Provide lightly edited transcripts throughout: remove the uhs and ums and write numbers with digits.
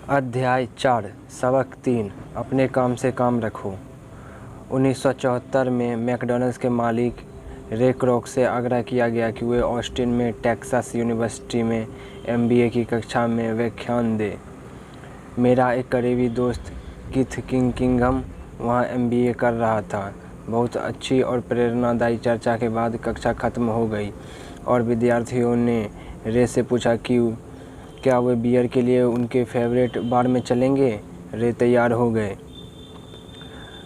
अध्याय 4 सबक 3 अपने काम से काम रखो। 1974 में मैकडॉनल्ड्स के मालिक रे क्रोक से आग्रह किया गया कि वे ऑस्टिन में टेक्सास यूनिवर्सिटी में एमबीए की कक्षा में व्याख्यान दें। मेरा एक करीबी दोस्त कीथ किंगहम वहां एमबीए कर रहा था। बहुत अच्छी और प्रेरणादायी चर्चा के बाद कक्षा खत्म हो गई और विद्यार्थियों ने रे से पूछा कि क्या वे बियर के लिए उनके फेवरेट बार में चलेंगे। रे तैयार हो गए।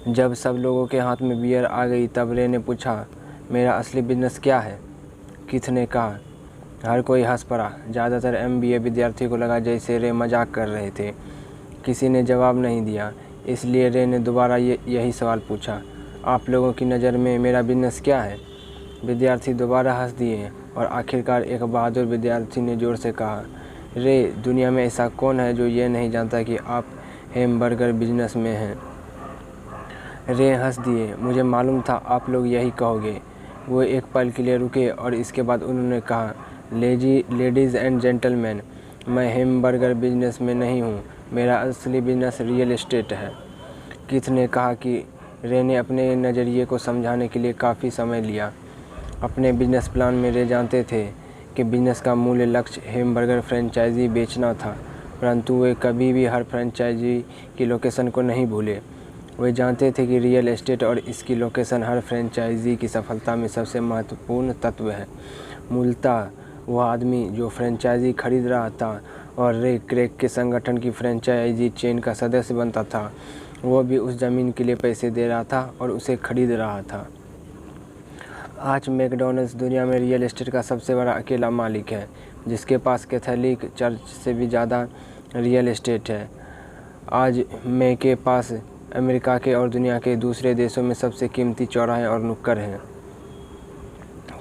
जब सब लोगों के हाथ में बियर आ गई तब रे ने पूछा, मेरा असली बिजनेस क्या है? कीथ ने कहा। हर कोई हंस पड़ा। ज़्यादातर एमबीए विद्यार्थियों को लगा जैसे रे मजाक कर रहे थे। किसी ने जवाब नहीं दिया, इसलिए रे ने दोबारा यही सवाल पूछा, आप लोगों की नज़र में मेरा बिजनेस क्या है? विद्यार्थी दोबारा हंस दिए और आखिरकार एक बहादुर विद्यार्थी ने ज़ोर से कहा, रे, दुनिया में ऐसा कौन है जो ये नहीं जानता कि आप हैमबर्गर बिजनेस में हैं? रे हंस दिए। मुझे मालूम था आप लोग यही कहोगे। वो एक पल के लिए रुके और इसके बाद उन्होंने कहा, लेडीज़ एंड जेंटलमैन, मैं हैमबर्गर बिजनेस में नहीं हूँ। मेरा असली बिजनेस रियल एस्टेट है। कीथ ने कहा कि रे ने अपने नज़रिए को समझाने के लिए काफ़ी समय लिया। अपने बिजनेस प्लान में रे जानते थे कि बिजनेस का मूल लक्ष्य हैमबर्गर फ्रेंचाइजी बेचना था, परंतु वे कभी भी हर फ्रेंचाइजी की लोकेशन को नहीं भूले। वे जानते थे कि रियल एस्टेट और इसकी लोकेशन हर फ्रेंचाइजी की सफलता में सबसे महत्वपूर्ण तत्व है। मूलतः वह आदमी जो फ्रेंचाइजी खरीद रहा था और रे क्रेक के संगठन की फ्रेंचाइजी चेन का सदस्य बनता था, वह भी उस ज़मीन के लिए पैसे दे रहा था और उसे खरीद रहा था। आज मैकडॉनल्ड्स दुनिया में रियल एस्टेट का सबसे बड़ा अकेला मालिक है, जिसके पास कैथोलिक चर्च से भी ज़्यादा रियल एस्टेट है। आज मे के पास अमेरिका के और दुनिया के दूसरे देशों में सबसे कीमती चौराहे और नुक्कड़ हैं।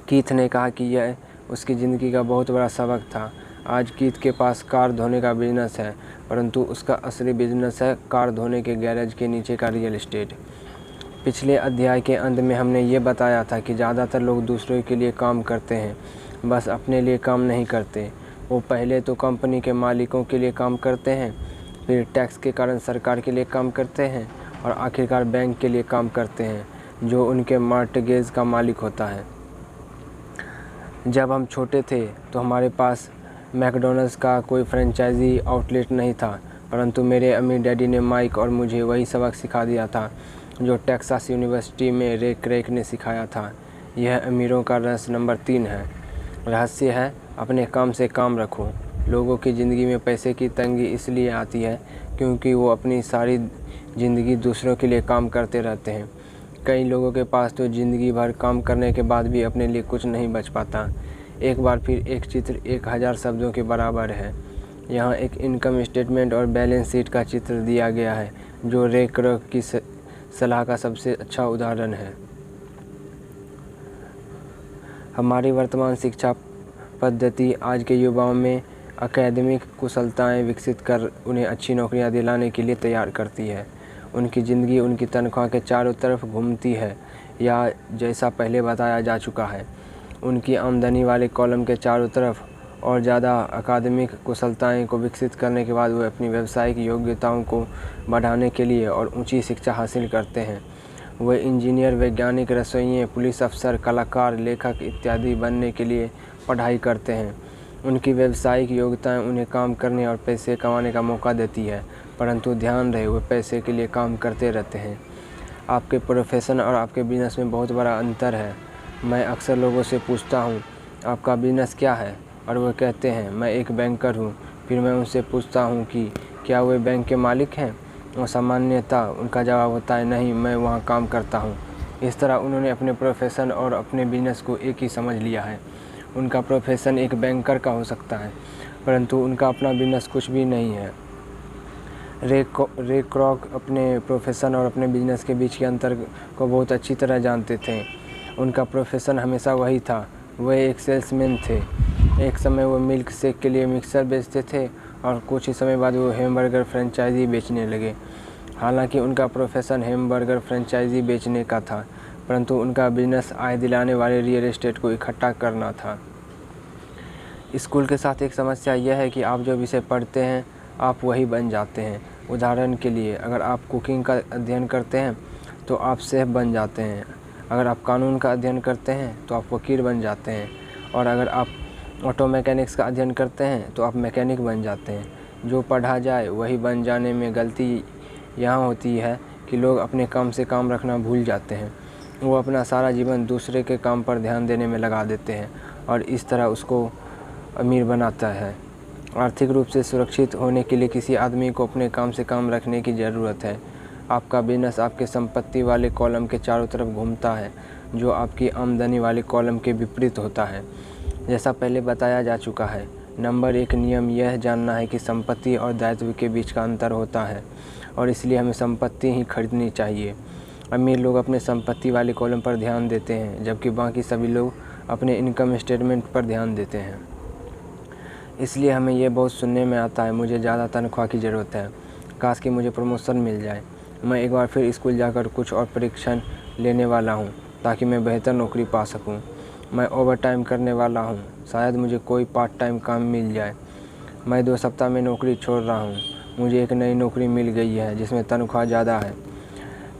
कीथ ने कहा कि यह उसकी ज़िंदगी का बहुत बड़ा सबक था। आज कीथ के पास कार धोने का बिजनेस है, परंतु उसका असली बिजनेस है कार धोने के गैरेज के नीचे का रियल एस्टेट। पिछले अध्याय के अंत में हमने ये बताया था कि ज़्यादातर लोग दूसरों के लिए काम करते हैं, बस अपने लिए काम नहीं करते। वो पहले तो कंपनी के मालिकों के लिए काम करते हैं, फिर टैक्स के कारण सरकार के लिए काम करते हैं और आखिरकार बैंक के लिए काम करते हैं, जो उनके मॉर्टगेज का मालिक होता है। जब हम छोटे थे तो हमारे पास मैकडॉनल्ड्स का कोई फ्रेंचाइजी आउटलेट नहीं था, परंतु मेरे अमीर डैडी ने माइक और मुझे वही सबक सिखा दिया था जो टेक्सास यूनिवर्सिटी में रे क्रेक ने सिखाया था। यह अमीरों का रहस्य नंबर 3 है। रहस्य है अपने काम से काम रखो। लोगों की ज़िंदगी में पैसे की तंगी इसलिए आती है क्योंकि वो अपनी सारी ज़िंदगी दूसरों के लिए काम करते रहते हैं। कई लोगों के पास तो ज़िंदगी भर काम करने के बाद भी अपने लिए कुछ नहीं बच पाता। एक बार फिर एक चित्र 1000 शब्दों के बराबर है। यहाँ एक इनकम स्टेटमेंट और बैलेंस शीट का चित्र दिया गया है जो रे क्रोक की सलाह का सबसे अच्छा उदाहरण है। हमारी वर्तमान शिक्षा पद्धति आज के युवाओं में अकादमिक कुशलताएं विकसित कर उन्हें अच्छी नौकरियां दिलाने के लिए तैयार करती है। उनकी ज़िंदगी उनकी तनख्वाह के चारों तरफ घूमती है, या जैसा पहले बताया जा चुका है, उनकी आमदनी वाले कॉलम के चारों तरफ। और ज़्यादा अकादमिक कुशलताएं को विकसित करने के बाद वे अपनी व्यावसायिक योग्यताओं को बढ़ाने के लिए और ऊंची शिक्षा हासिल करते हैं। वे इंजीनियर, वैज्ञानिक, रसोइये, पुलिस अफसर, कलाकार, लेखक इत्यादि बनने के लिए पढ़ाई करते हैं। उनकी व्यावसायिक योग्यताएं उन्हें काम करने और पैसे कमाने का मौका देती है, परंतु ध्यान रहे वे पैसे के लिए काम करते रहते हैं। आपके प्रोफेशन और आपके बिजनेस में बहुत बड़ा अंतर है। मैं अक्सर लोगों से पूछता हूँ, आपका बिजनेस क्या है? और वे कहते हैं, मैं एक बैंकर हूँ। फिर मैं उनसे पूछता हूँ कि क्या वे बैंक के मालिक हैं? और सामान्यतः उनका जवाब होता है, नहीं, मैं वहाँ काम करता हूँ। इस तरह उन्होंने अपने प्रोफेशन और अपने बिजनेस को एक ही समझ लिया है। उनका प्रोफेशन एक बैंकर का हो सकता है, परंतु उनका अपना बिजनेस कुछ भी नहीं है। रे क्रोक अपने प्रोफेशन और अपने बिजनेस के बीच के अंतर को बहुत अच्छी तरह जानते थे। उनका प्रोफेशन हमेशा वही था, वह एक सेल्समैन थे। एक समय वो मिल्क शेक के लिए मिक्सर बेचते थे और कुछ ही समय बाद वो हैमबर्गर फ्रेंचाइजी बेचने लगे। हालांकि उनका प्रोफेशन हैमबर्गर फ्रेंचाइजी बेचने का था, परंतु उनका बिजनेस आय दिलाने वाले रियल एस्टेट को इकट्ठा करना था। स्कूल के साथ एक समस्या यह है कि आप जो विषय पढ़ते हैं आप वही बन जाते हैं। उदाहरण के लिए, अगर आप कुकिंग का अध्ययन करते हैं तो आप शेफ़ बन जाते हैं। अगर आप कानून का अध्ययन करते हैं तो आप वकील बन जाते हैं। और अगर आप ऑटो मैकेनिक्स का अध्ययन करते हैं तो आप मैकेनिक बन जाते हैं। जो पढ़ा जाए वही बन जाने में गलती यहाँ होती है कि लोग अपने काम से काम रखना भूल जाते हैं। वो अपना सारा जीवन दूसरे के काम पर ध्यान देने में लगा देते हैं और इस तरह उसको अमीर बनाता है। आर्थिक रूप से सुरक्षित होने के लिए किसी आदमी को अपने काम से काम रखने की ज़रूरत है। आपका बिजनेस आपके संपत्ति वाले कॉलम के चारों तरफ घूमता है, जो आपकी आमदनी वाले कॉलम के विपरीत होता है। जैसा पहले बताया जा चुका है, नंबर 1 नियम यह जानना है कि संपत्ति और दायित्व के बीच का अंतर होता है और इसलिए हमें संपत्ति ही खरीदनी चाहिए। अमीर लोग अपने संपत्ति वाले कॉलम पर ध्यान देते हैं, जबकि बाकी सभी लोग अपने इनकम स्टेटमेंट पर ध्यान देते हैं। इसलिए हमें यह बहुत सुनने में आता है, मुझे ज़्यादा तनख्वाह की ज़रूरत है, काश कि मुझे प्रमोशन मिल जाए। मैं एक बार फिर स्कूल जाकर कुछ और परीक्षण लेने वाला हूँ ताकि मैं बेहतर नौकरी पा सकूँ। मैं ओवर टाइम करने वाला हूँ, शायद मुझे कोई पार्ट टाइम काम मिल जाए। मैं 2 सप्ताह में नौकरी छोड़ रहा हूँ। मुझे एक नई नौकरी मिल गई है जिसमें तनख्वाह ज़्यादा है।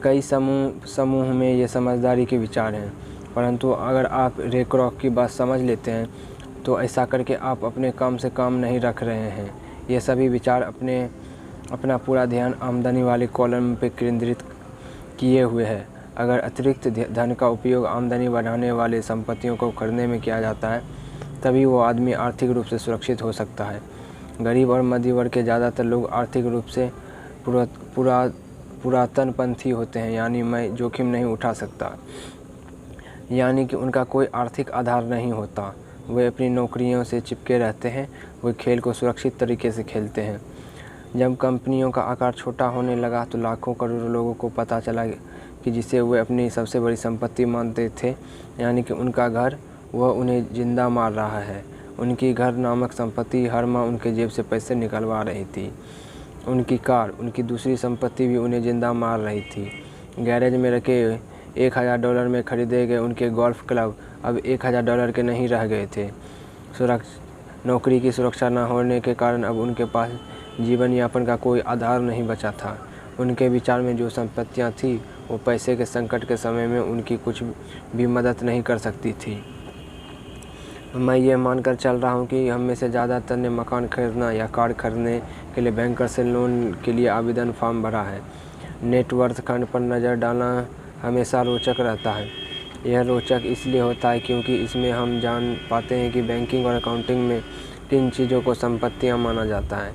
कई समूह में ये समझदारी के विचार हैं, परंतु अगर आप रे क्रॉक की बात समझ लेते हैं तो ऐसा करके आप अपने काम से काम नहीं रख रहे हैं। ये सभी विचार अपना पूरा ध्यान आमदनी वाले कॉलम पर केंद्रित किए हुए हैं। अगर अतिरिक्त धन का उपयोग आमदनी बढ़ाने वाले संपत्तियों को खरीदने में किया जाता है, तभी वो आदमी आर्थिक रूप से सुरक्षित हो सकता है। गरीब और मध्य वर्ग के ज़्यादातर लोग आर्थिक रूप से पुरातनपंथी होते हैं, यानी मैं जोखिम नहीं उठा सकता, यानी कि उनका कोई आर्थिक आधार नहीं होता। वे अपनी नौकरियों से चिपके रहते हैं। वे खेल को सुरक्षित तरीके से खेलते हैं। जब कंपनियों का आकार छोटा होने लगा तो लाखों करोड़ों लोगों को पता चला कि जिसे वे अपनी सबसे बड़ी संपत्ति मानते थे, यानी कि उनका घर, वह उन्हें जिंदा मार रहा है। उनकी घर नामक संपत्ति हर माह उनके जेब से पैसे निकलवा रही थी। उनकी कार, उनकी दूसरी संपत्ति भी उन्हें जिंदा मार रही थी। गैरेज में रखे $1000 में खरीदे गए उनके गोल्फ क्लब अब $1000 के नहीं रह गए थे। नौकरी की सुरक्षा न होने के कारण अब उनके पास जीवन यापन का कोई आधार नहीं बचा था। उनके विचार में जो संपत्तियां थीं वो पैसे के संकट के समय में उनकी कुछ भी मदद नहीं कर सकती थी। मैं ये मानकर चल रहा हूँ कि हम में से ज़्यादातर ने मकान खरीदना या कार खरीदने के लिए बैंकर से लोन के लिए आवेदन फॉर्म भरा है। नेटवर्थ खंड पर नज़र डालना हमेशा रोचक रहता है। यह रोचक इसलिए होता है क्योंकि इसमें हम जान पाते हैं कि बैंकिंग और अकाउंटिंग में 3 चीज़ों को संपत्तियाँ माना जाता है।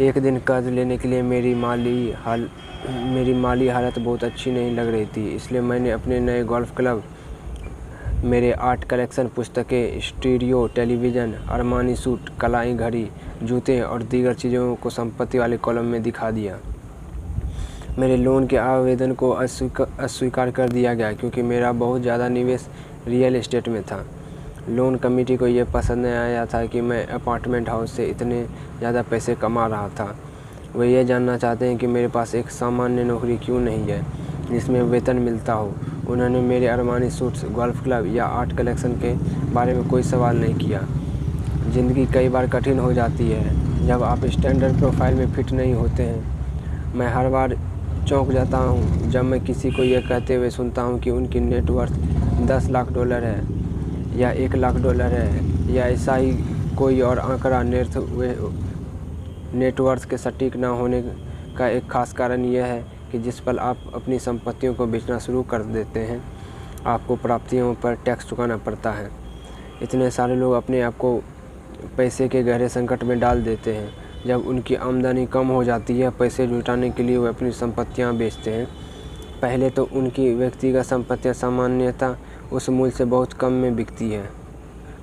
एक दिन कर्ज लेने के लिए मेरी माली हालत बहुत अच्छी नहीं लग रही थी, इसलिए मैंने अपने नए गोल्फ क्लब, मेरे आर्ट कलेक्शन, पुस्तकें, स्टीरियो टेलीविज़न, अरमानी सूट, कलाई घड़ी, जूते और दीगर चीज़ों को संपत्ति वाले कॉलम में दिखा दिया। मेरे लोन के आवेदन को अस्वीकार कर दिया गया क्योंकि मेरा बहुत ज़्यादा निवेश रियल एस्टेट में था। लोन कमेटी को यह पसंद नहीं आया था कि मैं अपार्टमेंट हाउस से इतने ज़्यादा पैसे कमा रहा था। वे ये जानना चाहते हैं कि मेरे पास एक सामान्य नौकरी क्यों नहीं है जिसमें वेतन मिलता हो। उन्होंने मेरे अरमानी सूट्स, गोल्फ क्लब या आर्ट कलेक्शन के बारे में कोई सवाल नहीं किया। ज़िंदगी कई बार कठिन हो जाती है जब आप स्टैंडर्ड प्रोफाइल में फिट नहीं होते हैं। मैं हर बार चौंक जाता हूँ जब मैं किसी को यह कहते हुए सुनता हूँ कि उनकी नेटवर्थ $10 लाख है या $1 लाख है या ऐसा ही कोई और आंकड़ा। नेटवर्थ के सटीक न होने का एक ख़ास कारण यह है कि जिस पल आप अपनी संपत्तियों को बेचना शुरू कर देते हैं, आपको प्राप्तियों पर टैक्स चुकाना पड़ता है। इतने सारे लोग अपने आप को पैसे के गहरे संकट में डाल देते हैं। जब उनकी आमदनी कम हो जाती है, पैसे जुटाने के लिए वे अपनी संपत्तियां बेचते हैं। पहले तो उनकी व्यक्तिगत संपत्तियां सामान्यतः उस मूल्य से बहुत कम में बिकती है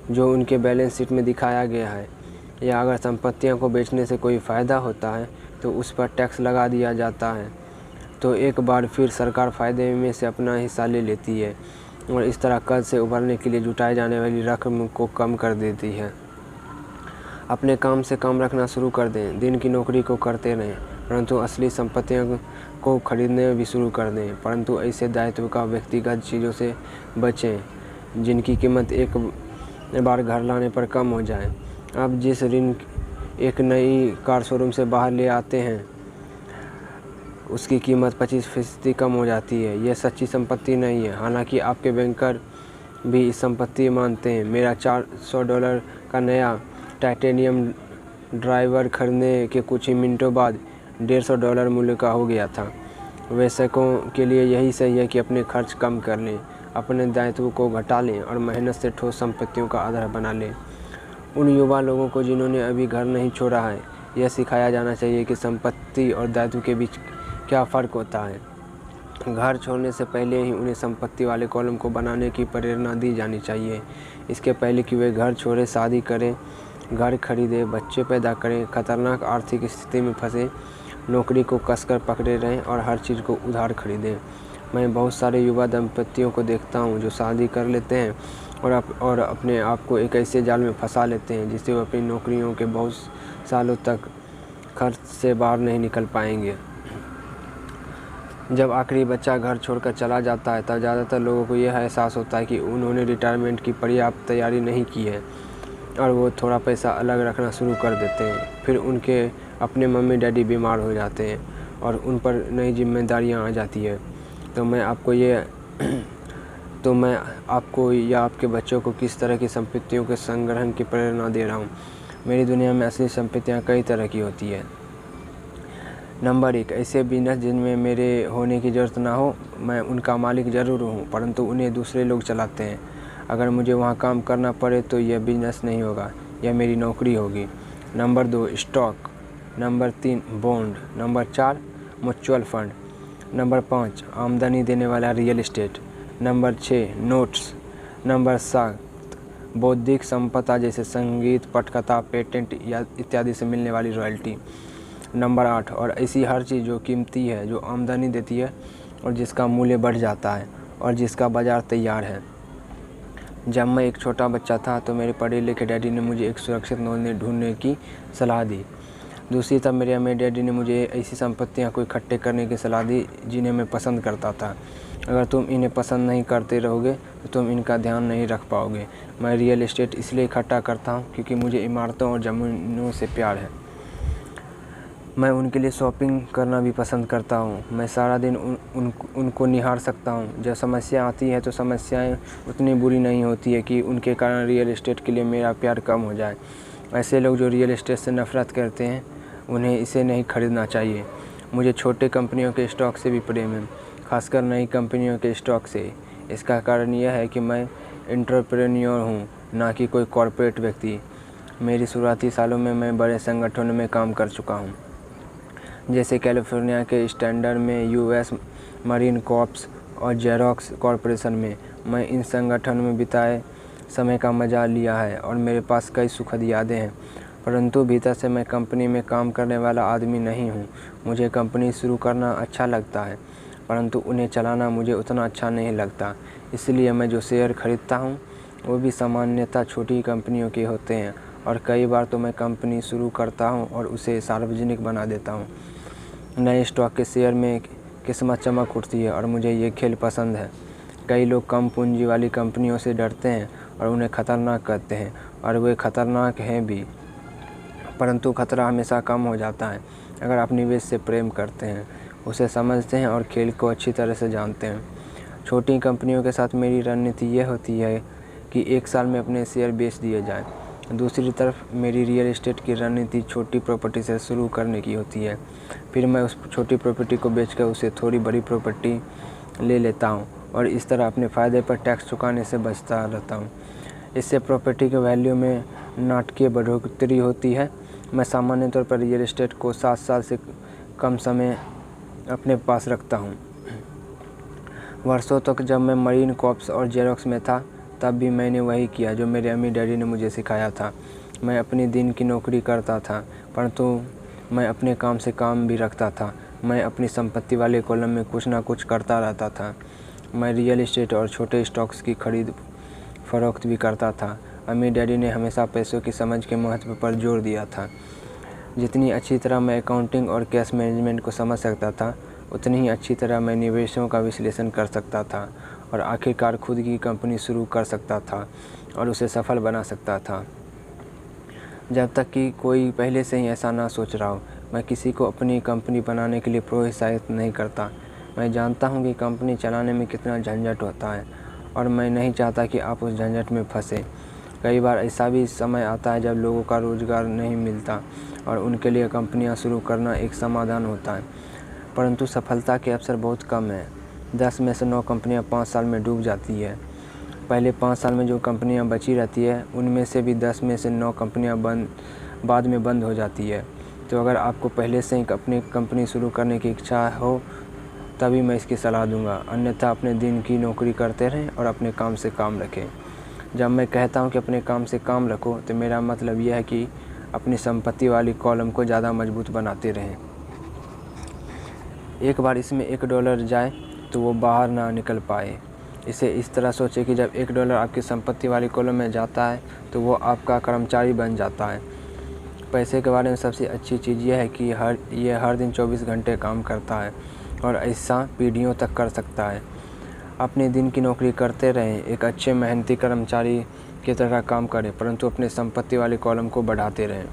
जो उनके बैलेंस शीट में दिखाया गया है, या अगर संपत्तियों को बेचने से कोई फ़ायदा होता है तो उस पर टैक्स लगा दिया जाता है। तो एक बार फिर सरकार फ़ायदे में से अपना हिस्सा ले लेती है और इस तरह कर्ज से उभरने के लिए जुटाई जाने वाली रकम को कम कर देती है। अपने काम से काम रखना शुरू कर दें। दिन की नौकरी को करते रहें, परंतु असली संपत्तियों को खरीदने भी शुरू कर दें। परंतु ऐसे दायित्व का व्यक्तिगत चीज़ों से बचें जिनकी कीमत एक बार घर लाने पर कम हो जाए। आप जिस एक नई कार शोरूम से बाहर ले आते हैं, उसकी कीमत 25% कम हो जाती है। यह सच्ची संपत्ति नहीं है, हालांकि आपके बैंकर भी इस संपत्ति मानते हैं। मेरा $400 का नया टाइटेनियम ड्राइवर खरीदने के कुछ ही मिनटों बाद $150 मूल्य का हो गया था। वयस्कों के लिए यही सही है कि अपने खर्च कम कर लें, अपने दायित्व को घटा लें और मेहनत से ठोस संपत्तियों का आधार बना लें। उन युवा लोगों को जिन्होंने अभी घर नहीं छोड़ा है, यह सिखाया जाना चाहिए कि संपत्ति और दायित्व के बीच क्या फ़र्क होता है। घर छोड़ने से पहले ही उन्हें संपत्ति वाले कॉलम को बनाने की प्रेरणा दी जानी चाहिए। इसके पहले कि वे घर छोड़े, शादी करें, घर खरीदें, बच्चे पैदा करें, खतरनाक आर्थिक स्थिति में फंसे, नौकरी को कसकर पकड़े रहें और हर चीज़ को उधार खरीदें। मैं बहुत सारे युवा दंपतियों को देखता हूँ जो शादी कर लेते हैं और अपने आप को एक ऐसे जाल में फंसा लेते हैं जिससे वो अपनी नौकरियों के बहुत सालों तक खर्च से बाहर नहीं निकल पाएंगे। जब आखिरी बच्चा घर छोड़कर चला जाता है तब ज़्यादातर लोगों को यह एहसास होता है कि उन्होंने रिटायरमेंट की पर्याप्त तैयारी नहीं की है और वो थोड़ा पैसा अलग रखना शुरू कर देते हैं। फिर उनके अपने मम्मी डैडी बीमार हो जाते हैं और उन पर नई जिम्मेदारियां आ जाती है। तो मैं आपको या आपके बच्चों को किस तरह की संपत्तियों के संग्रहण की प्रेरणा दे रहा हूँ। मेरी दुनिया में असली संपत्तियाँ कई तरह की होती है। नंबर 1, ऐसे बिजनेस जिनमें मेरे होने की ज़रूरत ना हो। मैं उनका मालिक ज़रूर हूँ, परंतु उन्हें दूसरे लोग चलाते हैं। अगर मुझे वहाँ काम करना पड़े तो यह बिजनेस नहीं होगा, यह मेरी नौकरी होगी। Number 2, stock. Number 3, bond. Number 4, mutual fund. Number 5, आमदनी देने वाला real estate. Number 6, notes. Number 7, बौद्धिक संपदा जैसे संगीत, पटकथा, पेटेंट इत्यादि से मिलने वाली रॉयल्टी। नंबर 8, और ऐसी हर चीज़ जो कीमती है, जो आमदनी देती है और जिसका मूल्य बढ़ जाता है और जिसका बाज़ार तैयार है। जब मैं एक छोटा बच्चा था तो मेरे पढ़े लिखे डैडी ने मुझे एक सुरक्षित नौकरी ढूंढने की सलाह दी। दूसरी तरफ मेरे अमीर डैडी ने मुझे ऐसी संपत्तियां को इकट्ठे करने की सलाह दी जिन्हें मैं पसंद करता था। अगर तुम इन्हें पसंद नहीं करते रहोगे तो तुम इनका ध्यान नहीं रख पाओगे। मैं रियल एस्टेट इसलिए इकट्ठा करता हूँ क्योंकि मुझे इमारतों और ज़मीनों से प्यार है। मैं उनके लिए शॉपिंग करना भी पसंद करता हूँ। मैं सारा दिन उनको निहार सकता हूँ। जब समस्या आती है तो समस्याएं उतनी बुरी नहीं होती है कि उनके कारण रियल एस्टेट के लिए मेरा प्यार कम हो जाए। ऐसे लोग जो रियल एस्टेट से नफ़रत करते हैं उन्हें इसे नहीं खरीदना चाहिए। मुझे छोटे कंपनियों के स्टॉक से भी प्रेम है, खासकर नई कंपनियों के स्टॉक से। इसका कारण यह है कि मैं एंटरप्रेन्योर हूँ, ना कि कोई कॉर्पोरेट व्यक्ति। मेरी शुरुआती सालों में मैं बड़े संगठनों में काम कर चुका हूँ, जैसे कैलिफोर्निया के स्टैंडर्ड में, यूएस मरीन कॉर्प्स और जेरॉक्स कॉरपोरेशन में। मैं इन संगठनों में बिताए समय का मज़ा लिया है और मेरे पास कई सुखद यादें हैं, परंतु भीतर से मैं कंपनी में काम करने वाला आदमी नहीं हूँ। मुझे कंपनी शुरू करना अच्छा लगता है, परंतु उन्हें चलाना मुझे उतना अच्छा नहीं लगता। इसलिए मैं जो शेयर खरीदता हूँ वो भी सामान्यतः छोटी कंपनियों के होते हैं और कई बार तो मैं कंपनी शुरू करता हूँ और उसे सार्वजनिक बना देता हूँ। नए स्टॉक के शेयर में किस्मत चमक उठती है और मुझे ये खेल पसंद है। कई लोग कम पूंजी वाली कंपनियों से डरते हैं और उन्हें खतरनाक कहते हैं, और वे खतरनाक हैं भी, परंतु खतरा हमेशा कम हो जाता है अगर आप निवेश से प्रेम करते हैं, उसे समझते हैं और खेल को अच्छी तरह से जानते हैं। छोटी कंपनियों के साथ मेरी रणनीति यह होती है कि 1 साल में अपने शेयर बेच दिए जाएं। दूसरी तरफ मेरी रियल एस्टेट की रणनीति छोटी प्रॉपर्टी से शुरू करने की होती है। फिर मैं उस छोटी प्रॉपर्टी को बेचकर उसे थोड़ी बड़ी प्रॉपर्टी ले लेता हूँ और इस तरह अपने फ़ायदे पर टैक्स चुकाने से बचता रहता हूँ। इससे प्रॉपर्टी के वैल्यू में नाटकीय बढ़ोतरी होती है। मैं सामान्य तौर पर रियल एस्टेट को 7 साल से कम समय अपने पास रखता हूँ। वर्षों तक जब मैं मरीन कॉर्प्स और जेरॉक्स में था तब भी मैंने वही किया जो मेरे अमीर डैडी ने मुझे सिखाया था। मैं अपनी दिन की नौकरी करता था, परंतु मैं अपने काम से काम भी रखता था। मैं अपनी संपत्ति वाले कॉलम में कुछ ना कुछ करता रहता था। मैं रियल एस्टेट और छोटे स्टॉक्स की खरीद फरोख्त भी करता था। अमीर डैडी ने हमेशा पैसों की समझ के महत्व पर जोर दिया था। जितनी अच्छी तरह मैं अकाउंटिंग और कैश मैनेजमेंट को समझ सकता था, उतनी ही अच्छी तरह मैं निवेशों का विश्लेषण कर सकता था और आखिरकार खुद की कंपनी शुरू कर सकता था और उसे सफल बना सकता था। जब तक कि कोई पहले से ही ऐसा ना सोच रहा हो। मैं किसी को अपनी कंपनी बनाने के लिए प्रोत्साहित नहीं करता। मैं जानता हूँ कि कंपनी चलाने में कितना झंझट होता है और मैं नहीं चाहता कि आप उस झंझट में फंसे। कई बार ऐसा भी समय आता है जब लोगों का रोज़गार नहीं मिलता और उनके लिए कंपनियां शुरू करना एक समाधान होता है, परंतु सफलता के अवसर बहुत कम हैं। 10 में से 9 कंपनियां 5 साल में डूब जाती है। पहले 5 साल में जो कंपनियां बची रहती है उनमें से भी 10 में से 9 कंपनियां बाद में बंद हो जाती है। तो अगर आपको पहले से ही अपनी कंपनी शुरू करने की इच्छा हो तभी मैं इसकी सलाह दूंगा, अन्यथा अपने दिन की नौकरी करते रहें और अपने काम से काम रखें। जब मैं कहता हूं कि अपने काम से काम रखो तो मेरा मतलब यह है कि अपनी संपत्ति वाली कॉलम को ज़्यादा मजबूत बनाते रहें। एक बार इसमें $1 जाए तो वो बाहर ना निकल पाए। इसे इस तरह सोचें कि जब $1 आपकी संपत्ति वाली कॉलम में जाता है तो वो आपका कर्मचारी बन जाता है। पैसे के बारे में सबसे अच्छी चीज़ यह है कि यह हर दिन 24 घंटे काम करता है और ऐसा पीढ़ियों तक कर सकता है। अपने दिन की नौकरी करते रहें, एक अच्छे मेहनती कर्मचारी की तरह काम करें, परंतु अपने संपत्ति वाली कॉलम को बढ़ाते रहें।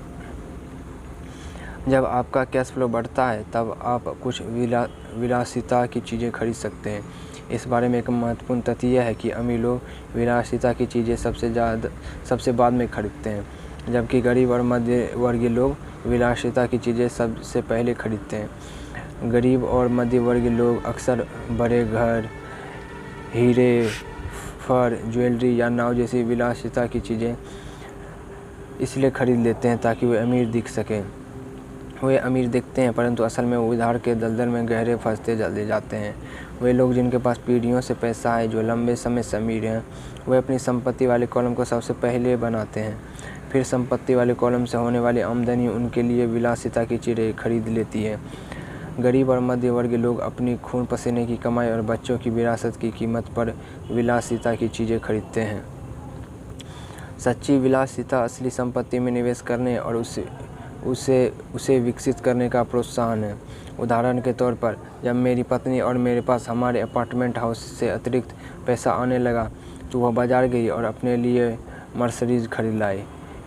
जब आपका कैश फ्लो बढ़ता है तब आप कुछ विलासिता की चीज़ें खरीद सकते हैं। इस बारे में एक महत्वपूर्ण तथ्य यह है कि अमीर लोग विलासिता की चीज़ें सबसे बाद में खरीदते हैं, जबकि गरीब और मध्य वर्गीय लोग विलासिता की चीज़ें सबसे पहले खरीदते हैं। गरीब और मध्य वर्गीय लोग अक्सर बड़े घर, हीरे, फर, ज्वेलरी या नाव जैसी विलासिता की चीज़ें इसलिए खरीद लेते हैं ताकि वे अमीर दिख सकें। वे अमीर दिखते हैं परंतु असल में वो उधार के दलदल में गहरे फंसते चले जाते हैं। वे लोग जिनके पास पीढ़ियों से पैसा है, जो लंबे समय से अमीर हैं, वे अपनी संपत्ति वाले कॉलम को सबसे पहले बनाते हैं। फिर संपत्ति वाले कॉलम से होने वाली आमदनी उनके लिए विलासिता की चीज़ें खरीद लेती है। गरीब और मध्य वर्गीय लोग अपनी खून पसीने की कमाई और बच्चों की विरासत की कीमत पर विलासिता की चीज़ें खरीदते हैं। सच्ची विलासिता असली संपत्ति में निवेश करने और उसे विकसित करने का प्रोत्साहन है। उदाहरण के तौर पर, जब मेरी पत्नी और मेरे पास हमारे अपार्टमेंट हाउस से अतिरिक्त पैसा आने लगा तो वह बाज़ार गई और अपने लिए मर्सिडीज़ खरीद लाई।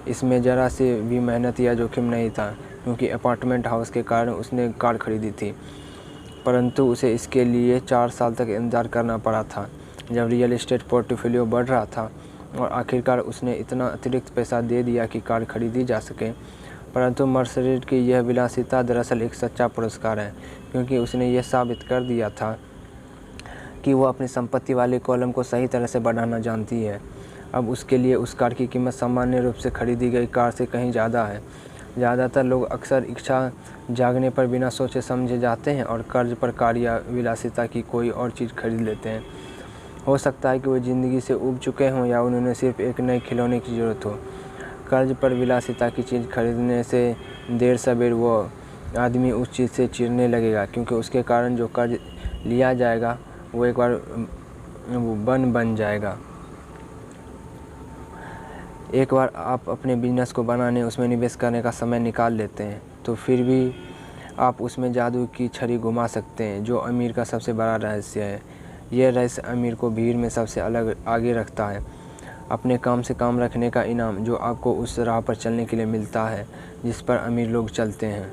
इसमें ज़रा से भी मेहनत या जोखिम नहीं था क्योंकि अपार्टमेंट हाउस के कारण उसने कार खरीदी थी, परंतु उसे इसके लिए 4 साल तक इंतज़ार करना पड़ा था। जब रियल एस्टेट पोर्टफोलियो बढ़ रहा था और आखिरकार उसने इतना अतिरिक्त पैसा दे दिया कि कार खरीदी जा सके। परंतु मर्सिडीज़ की यह विलासिता दरअसल एक सच्चा पुरस्कार है, क्योंकि उसने यह साबित कर दिया था कि वह अपनी संपत्ति वाले कॉलम को सही तरह से बढ़ाना जानती है। अब उसके लिए उस कार की कीमत सामान्य रूप से खरीदी गई कार से कहीं ज़्यादा है। ज़्यादातर लोग अक्सर इच्छा जागने पर बिना सोचे समझे जाते हैं और कर्ज पर कार या विलासिता की कोई और चीज़ खरीद लेते हैं। हो सकता है कि वे ज़िंदगी से ऊब चुके हों या उन्हें सिर्फ एक नए खिलौने की ज़रूरत हो। कर्ज पर विलासिता की चीज़ खरीदने से देर सवेर वो आदमी उस चीज़ से चिढ़ने लगेगा, क्योंकि उसके कारण जो कर्ज लिया जाएगा वो एक बार बन जाएगा। एक बार आप अपने बिजनेस को बनाने, उसमें निवेश करने का समय निकाल लेते हैं तो फिर भी आप उसमें जादू की छड़ी घुमा सकते हैं, जो अमीर का सबसे बड़ा रहस्य है। यह रहस्य अमीर को भीड़ में सबसे आगे रखता है। अपने काम से काम रखने का इनाम, जो आपको उस राह पर चलने के लिए मिलता है जिस पर अमीर लोग चलते हैं।